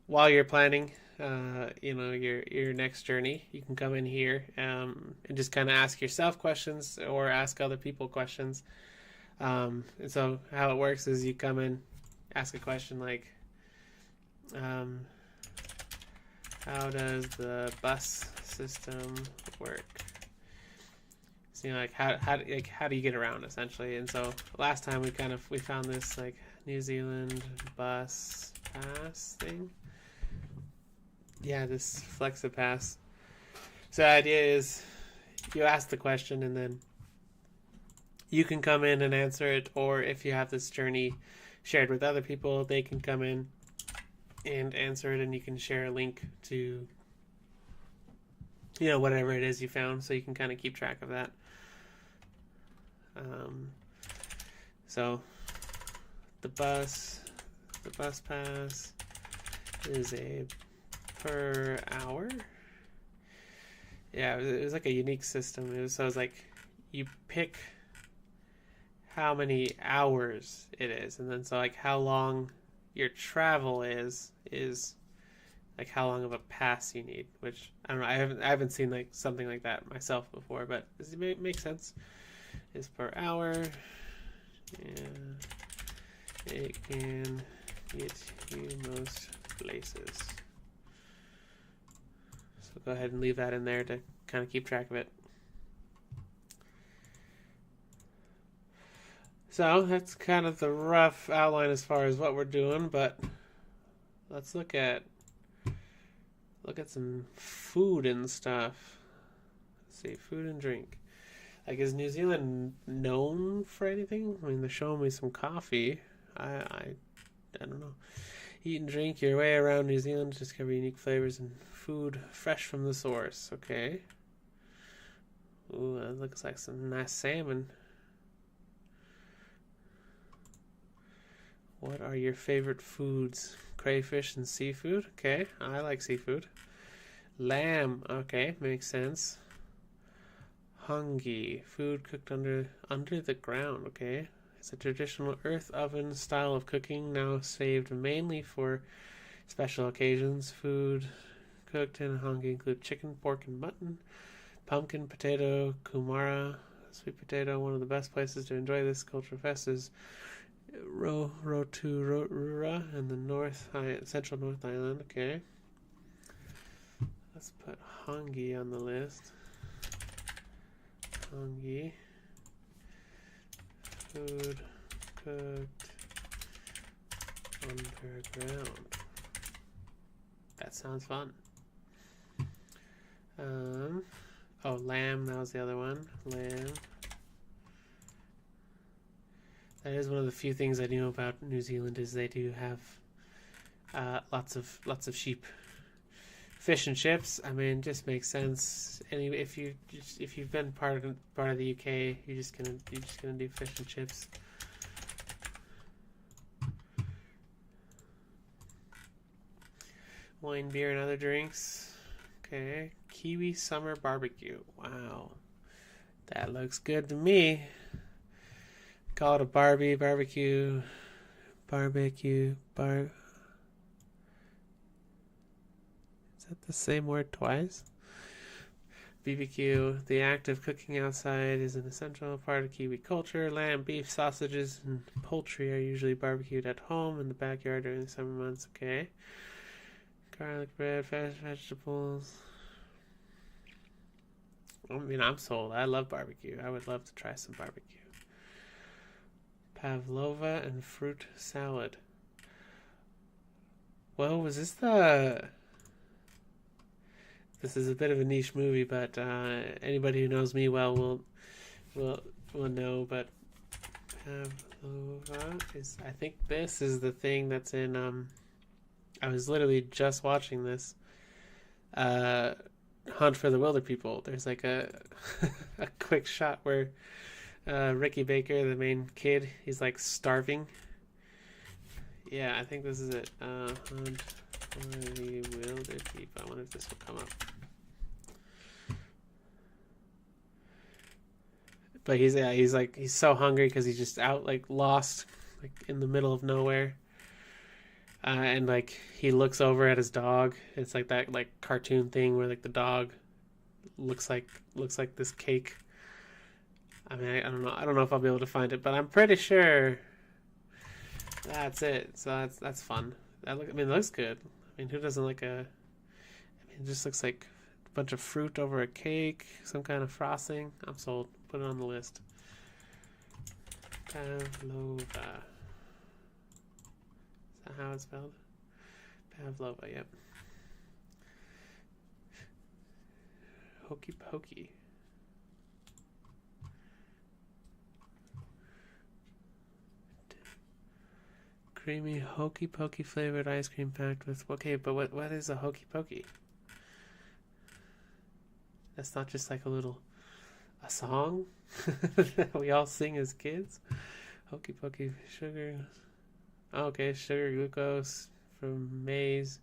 while you're planning, your next journey, you can come in here and just kind of ask yourself questions or ask other people questions. And so how it works is you come in, ask a question like, how does the bus system work? So, like how do you get around essentially? And so last time we found this like New Zealand bus pass thing. Yeah, this FlexiPass. So the idea is you ask the question and then you can come in and answer it, or if you have this journey shared with other people, they can come in and answer it, and you can share a link to whatever it is you found, so you can kind of keep track of that. So the bus pass is a per hour. Yeah, it was like a unique system. So it was like you pick how many hours it is, and then so like how long your travel is like how long of a pass you need, which I don't know. I haven't seen like something like that myself before, but does it make sense? Is per hour. Yeah, it can get you most places. So go ahead and leave that in there to kind of keep track of it. So that's kind of the rough outline as far as what we're doing, but Let's look at some food and stuff. Let's see, food and drink. Like, is New Zealand known for anything? I mean, they're showing me some coffee. I don't know. Eat and drink your way around New Zealand to discover unique flavors and food fresh from the source. Okay. Ooh, that looks like some nice salmon. What are your favorite foods? Crayfish and seafood. Okay, I like seafood. Lamb. Okay, makes sense. Hungi. Food cooked under the ground. Okay. It's a traditional earth oven style of cooking, now saved mainly for special occasions. Food cooked in Hungi include chicken, pork, and mutton, pumpkin, potato, kumara, sweet potato. One of the best places to enjoy this cultural fest is Rotorua in the central North Island. Okay. Let's put Hungi on the list. Hungi. Food cooked underground. That sounds fun. Oh, lamb. That was the other one. Lamb. That is one of the few things I know about New Zealand is they do have lots of sheep. Fish and chips. I mean, just makes sense. If you've been part of the UK, you're just gonna do fish and chips. Wine, beer, and other drinks. Okay, Kiwi summer barbecue. Wow, that looks good to me. Call it a barbecue. Is that the same word twice? BBQ. The act of cooking outside is an essential part of Kiwi culture. Lamb, beef, sausages, and poultry are usually barbecued at home in the backyard during the summer months. Okay. Garlic bread, fresh vegetables. I mean, I'm sold. I love barbecue. I would love to try some barbecue. Pavlova and fruit salad. Well, was this the... This is a bit of a niche movie, but anybody who knows me well will know. But Pavlova is, I think this is the thing that's in. I was literally just watching this. Hunt for the Wilder People. There's like a a quick shot where Ricky Baker, the main kid, he's like starving. Yeah, I think this is it. Hunt for the Wilder People. I wonder if this will come up. But he's so hungry because he's just out like lost, like in the middle of nowhere. And like he looks over at his dog. It's like that like cartoon thing where like the dog looks like this cake. I mean, I don't know if I'll be able to find it, but I'm pretty sure that's it. So that's fun. I mean, it looks good. I mean, who doesn't like a? I mean, it just looks like a bunch of fruit over a cake, some kind of frosting. I'm sold. Put it on the list. Pavlova. Is that how it's spelled? Pavlova, yep. Hokey pokey. Creamy hokey pokey flavored ice cream packed with... Okay, but what is a hokey pokey? That's not just like a song that we all sing as kids? Hokey pokey sugar. Okay, sugar, glucose from maize,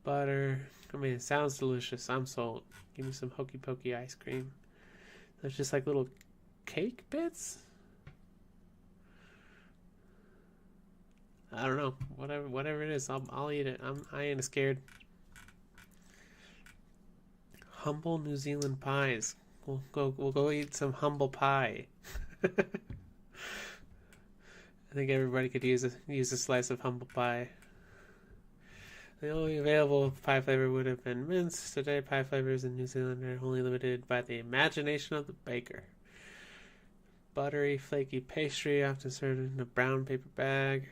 butter. I mean, it sounds delicious. I'm sold. Give me some hokey pokey ice cream. There's just like little cake bits. I don't know. Whatever it is, I'll eat it. I ain't scared. Humble New Zealand pies. We'll go eat some humble pie. I think everybody could use a slice of humble pie. The only available pie flavor would have been mince. Today, pie flavors in New Zealand are only limited by the imagination of the baker. Buttery, flaky pastry, often served in a brown paper bag.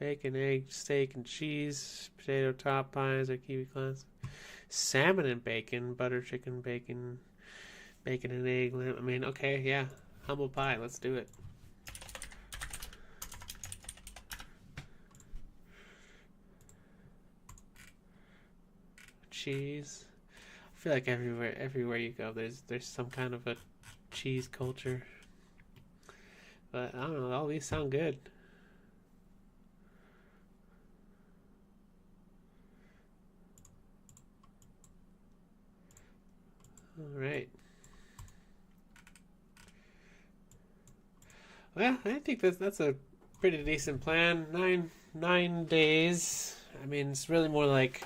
bacon, egg, steak, and cheese, potato top pies or kiwi clams, salmon and bacon, butter chicken, bacon, bacon and egg. I mean, okay, yeah, humble pie. Let's do it. Cheese. I feel like everywhere you go, there's some kind of a cheese culture. But I don't know. All these sound good. All right. Well, I think that's a pretty decent plan. Nine days. I mean, it's really more like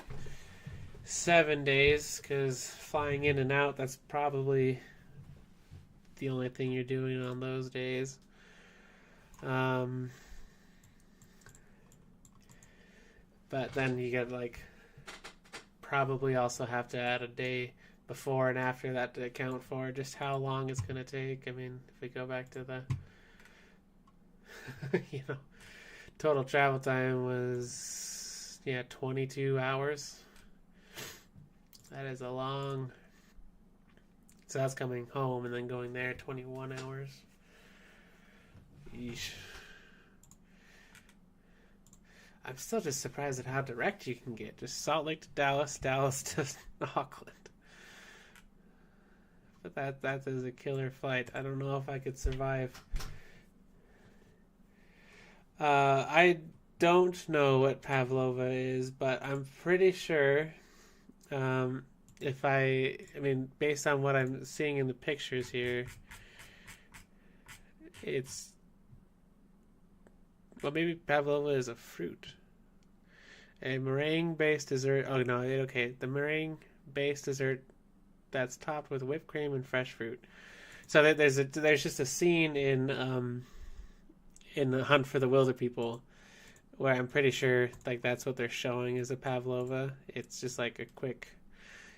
7 days because flying in and out. That's probably the only thing you're doing on those days. But then you get like probably also have to add a day before and after that to account for just how long it's going to take. I mean, if we go back to the total travel time was 22 hours. That is a long. So that's coming home and then going there 21 hours. Yeesh. I'm still just surprised at how direct you can get. Just Salt Lake to Dallas, Dallas to Auckland. But that is a killer flight. I don't know if I could survive. I don't know what pavlova is, but I'm pretty sure based on what I'm seeing in the pictures here, maybe pavlova is a fruit. A meringue-based dessert. Oh no, okay. The meringue-based dessert that's topped with whipped cream and fresh fruit. So there's just a scene in The Hunt for the Wilder People where I'm pretty sure like that's what they're showing is a pavlova. It's just like a quick.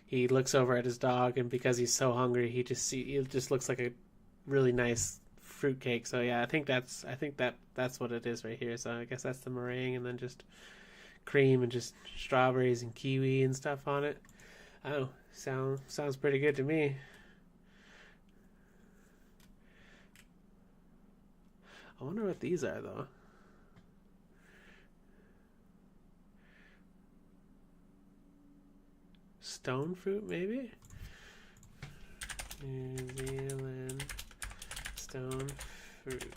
He looks over at his dog, and because he's so hungry, he just looks like a really nice fruitcake. So yeah, I think that's what it is right here. So I guess that's the meringue, and then just cream and just strawberries and kiwi and stuff on it. Oh, sounds pretty good to me. I wonder what these are though. Stone fruit, maybe? New Zealand stone fruit.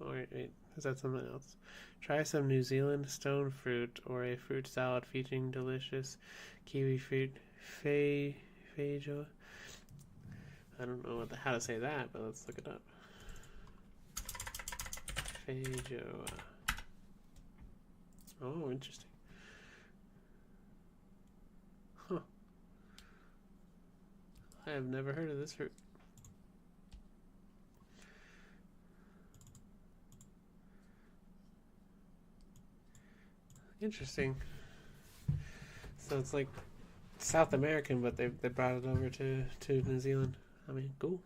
Oh, wait. Is that something else? Try some New Zealand stone fruit or a fruit salad featuring delicious kiwi fruit feijoa. I don't know how to say that, but let's look it up. Feijoa. Oh, interesting. Huh. I have never heard of this fruit. Interesting. So it's like South American, but they brought it over to New Zealand. I mean, cool.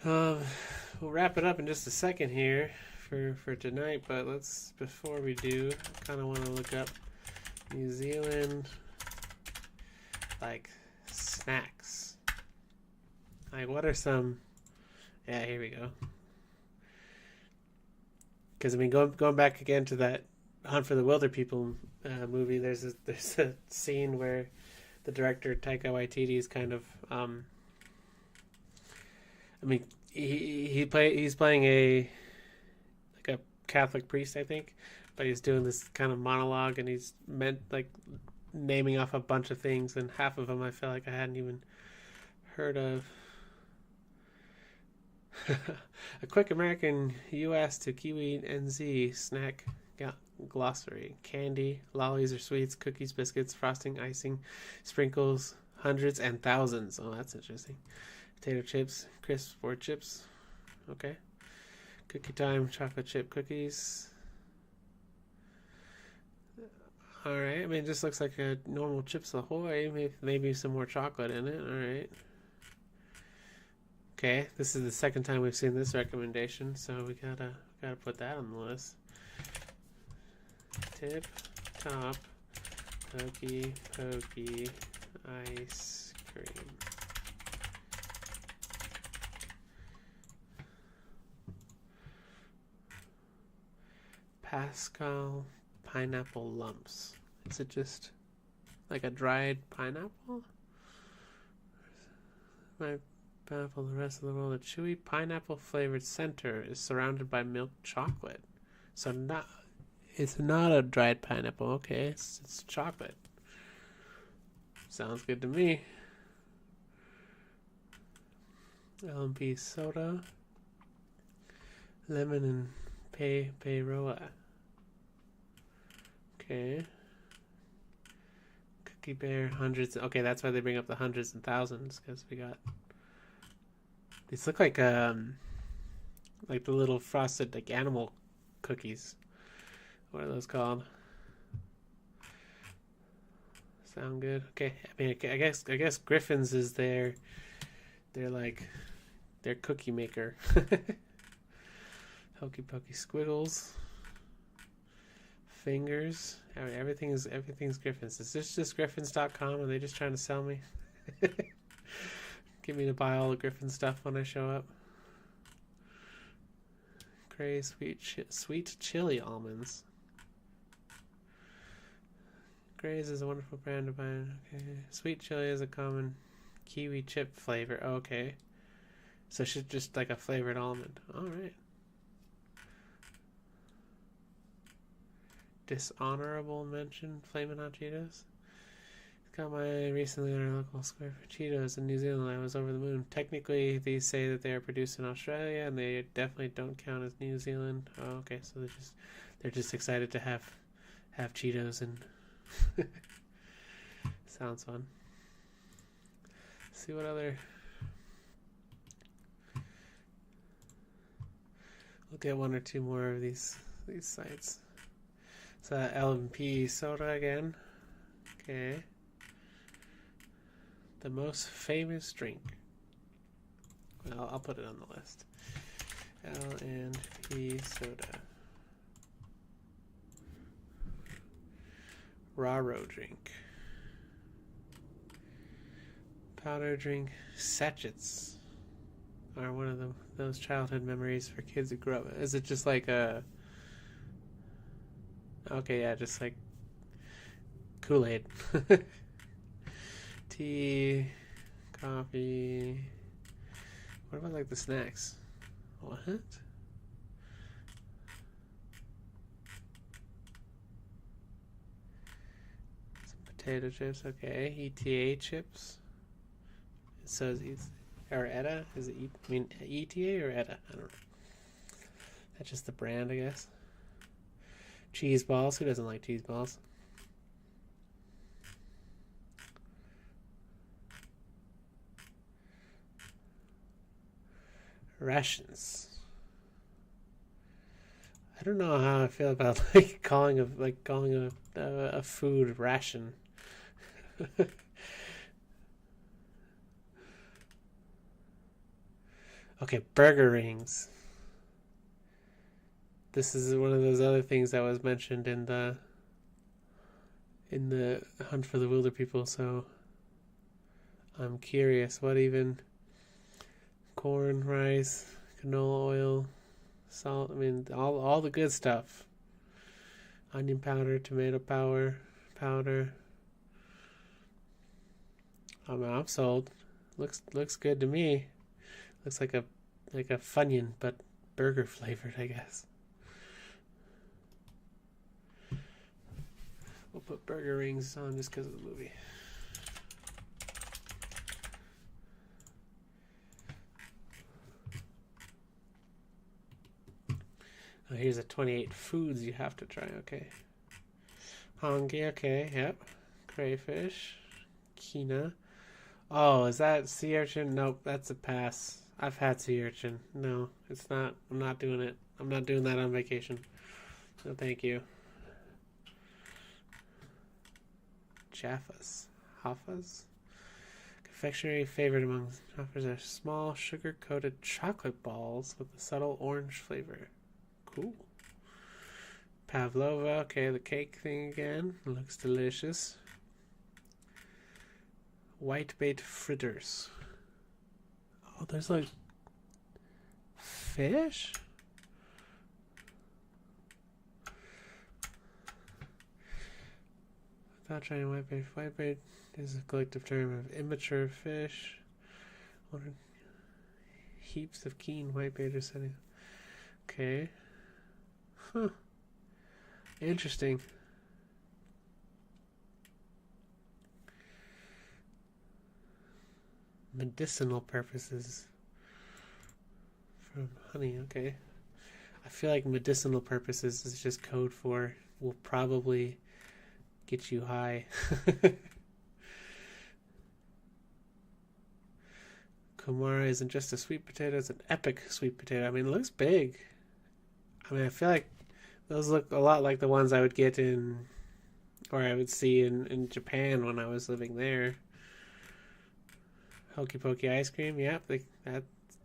We'll wrap it up in just a second here for tonight, but before we do, I kind of want to look up New Zealand like snacks. Like, what are some? Yeah, here we go. Because I mean, going back again to that Hunt for the Wilder People movie, there's a scene where the director Taika Waititi is kind of, he's playing a Catholic priest, I think, but he's doing this kind of monologue, and he's naming off a bunch of things, and half of them I feel like I hadn't even heard of. A quick American U.S. to Kiwi NZ snack glossary. Candy, lollies or sweets, cookies, biscuits, frosting, icing, sprinkles, hundreds and thousands. Oh, that's interesting. Potato chips, crisps or chips. Okay. Cookie time, chocolate chip cookies. Alright, I mean, it just looks like a normal Chips Ahoy. Maybe some more chocolate in it. Alright. Okay, this is the second time we've seen this recommendation, so we gotta put that on the list. Tip top pokey ice cream. Pascal pineapple lumps. Is it just like a dried pineapple? My baffle the rest of the world. A chewy pineapple flavored center is surrounded by milk chocolate. So it's not a dried pineapple. Okay, it's chocolate. Sounds good to me. LMP soda, lemon and peyroa. Okay. Cookie Bear hundreds. Okay, that's why they bring up the hundreds and thousands, because we got these look like the little frosted like animal cookies. What are those called? Sound good? Okay. I mean, I guess Griffin's is their cookie maker. Hokey Pokey Squiggles. Fingers. Everything's Griffin's. Is this just Griffins.com? Are they just trying to sell me? Get me to buy all the Griffin stuff when I show up. Gray sweet chili almonds. Gray's is a wonderful brand to buy. Okay. Sweet chili is a common kiwi chip flavor. Okay. So she's just like a flavored almond. Alright. Dishonorable mention, Flamin' Hot Cheetos. Got my recently at our local square for Cheetos in New Zealand. I was over the moon. Technically, they say that they are produced in Australia, and they definitely don't count as New Zealand. Oh, okay, so they're just excited to have Cheetos, and sounds fun. Let's see what other. We'll get one or two more of these sites. So LMP soda again. Okay. The most famous drink. Well, I'll put it on the list. LMP soda. Raro drink. Powder drink. Sachets are one of those childhood memories for kids who grew up. Is it just like a... Okay, yeah, just like Kool-Aid. Tea, coffee. What about like the snacks? What? Some potato chips, okay. ETA chips. It says or ETA? Is it ETA or ETA? I don't know. That's just the brand, I guess. Cheese balls. Who doesn't like cheese balls? Rations. I don't know how I feel about calling a food ration. Okay, burger rings. This is one of those other things that was mentioned in the Hunt for the Wilder People, so I'm curious what even corn, rice, canola oil, salt, I mean all the good stuff. Onion powder, tomato powder. I'm sold. Looks good to me. Looks like a Funyun, but burger flavored, I guess. We'll put burger rings on just because of the movie. Oh, here's a 28 foods you have to try. Okay. Hongi, okay, yep. Crayfish. Kina. Oh, is that sea urchin? Nope, that's a pass. I've had sea urchin. No, it's not. I'm not doing it. I'm not doing that on vacation. No, thank you. Jaffas. Haffas? Confectionery favorite among shoppers are small sugar-coated chocolate balls with a subtle orange flavor. Cool. Pavlova, okay, the cake thing again. Looks delicious. Whitebait fritters. Oh, there's like fish? Without trying whitebait. Whitebait is a collective term of immature fish. Heaps of keen whitebait are setting. Okay. Huh. Interesting. Medicinal purposes. From honey, okay. I feel like medicinal purposes is just code for will probably get you high. Kumara isn't just a sweet potato, it's an epic sweet potato. I mean, it looks big. I mean, I feel like those look a lot like the ones I would get in, or I would see in Japan when I was living there. Hokey Pokey ice cream, yep,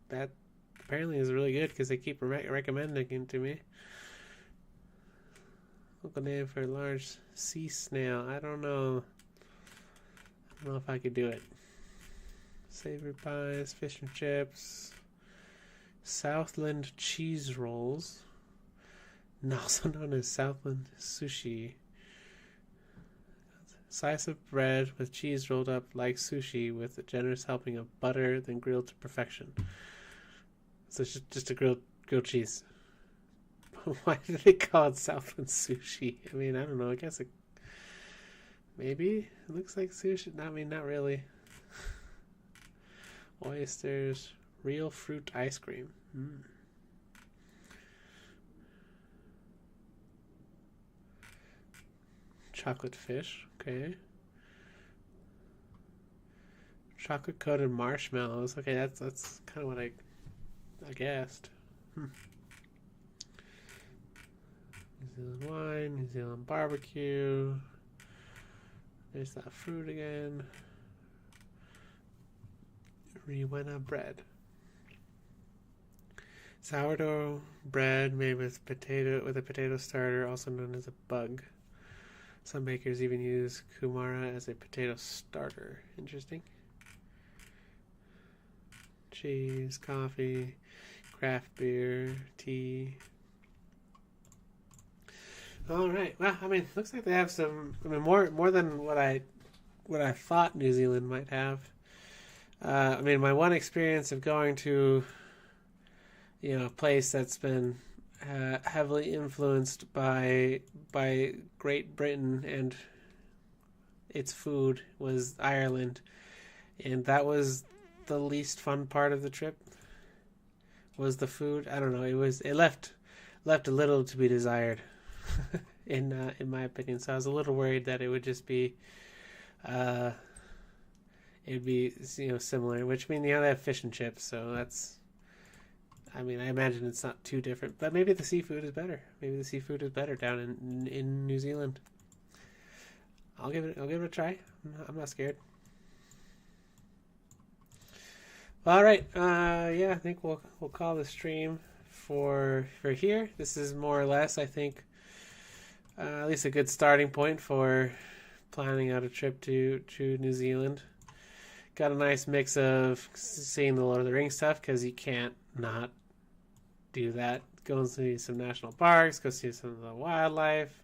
that apparently is really good because they keep recommending it to me. Local name for a large sea snail. I don't know if I could do it. Savory pies, fish and chips, Southland cheese rolls, also known as Southland sushi. Slice of bread with cheese rolled up like sushi with a generous helping of butter, then grilled to perfection. So it's just a grilled cheese. Why do they call it Southland sushi? I mean, I don't know. I guess maybe it looks like sushi. I mean, not really. Oysters, real fruit ice cream. Chocolate fish, okay. Chocolate coated marshmallows. Okay, that's kind of what I guessed. New Zealand wine, New Zealand barbecue. There's that fruit again. Rewena bread. Sourdough bread made with a potato starter, also known as a bug. Some bakers even use kumara as a potato starter. Interesting. Cheese, coffee, craft beer, tea. All right. Well, I mean, looks like they have some. I mean, more than what I thought New Zealand might have. I mean, my one experience of going to, a place that's been heavily influenced by Great Britain and its food was Ireland, and that was the least fun part of the trip. Was the food? I don't know. It left a little to be desired, in my opinion. So I was a little worried that it would just be, it'd be similar. Which means they have fish and chips, so that's. I mean, I imagine it's not too different, but maybe the seafood is better. Maybe the seafood is better down in New Zealand. I'll give it a try. I'm not scared. All right. Yeah, I think we'll call the stream for here. This is more or less, I think, at least a good starting point for planning out a trip to New Zealand. Got a nice mix of seeing the Lord of the Rings stuff because you can't not do that. Go see some national parks. Go see some of the wildlife.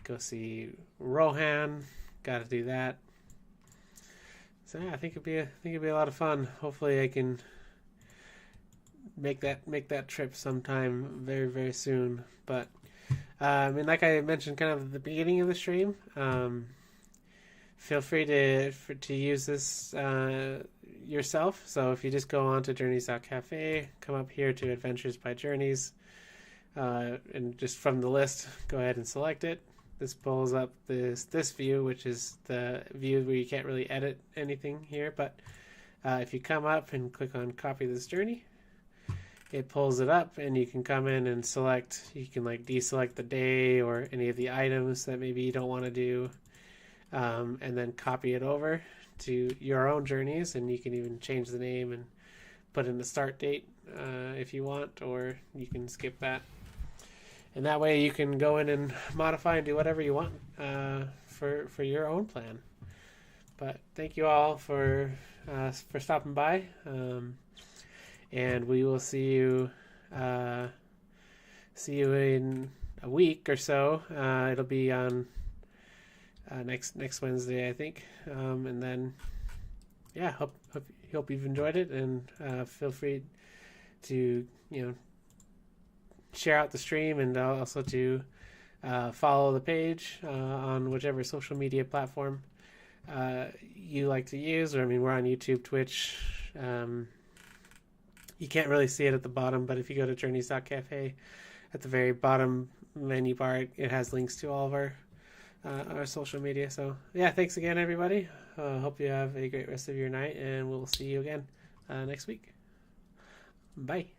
Go see Rohan. Got to do that. So yeah, I think it'd be a lot of fun. Hopefully, I can make that trip sometime very, very soon. But I mean, like I mentioned, kind of at the beginning of the stream. Feel free to use this yourself. So if you just go on to Journeys.Cafe, come up here to Adventures by Journeys, and just from the list, go ahead and select it. This pulls up this view, which is the view where you can't really edit anything here. But if you come up and click on Copy This Journey, it pulls it up, and you can come in and select. You can deselect the day or any of the items that maybe you don't want to do. And then copy it over to your own journeys, and you can even change the name and put in the start date if you want, or you can skip that. And that way you can go in and modify and do whatever you want for your own plan. But thank you all for stopping by, and we will see you in a week or so. It'll be on next Wednesday, I think. And then, yeah, hope you've enjoyed it, and feel free to share out the stream, and also to follow the page on whichever social media platform you like to use. Or, I mean, we're on YouTube, Twitch. You can't really see it at the bottom, but if you go to Journeys.Cafe, at the very bottom menu bar, it has links to all of our social media. So yeah, thanks again, everybody. Hope you have a great rest of your night, and we'll see you again next week. Bye.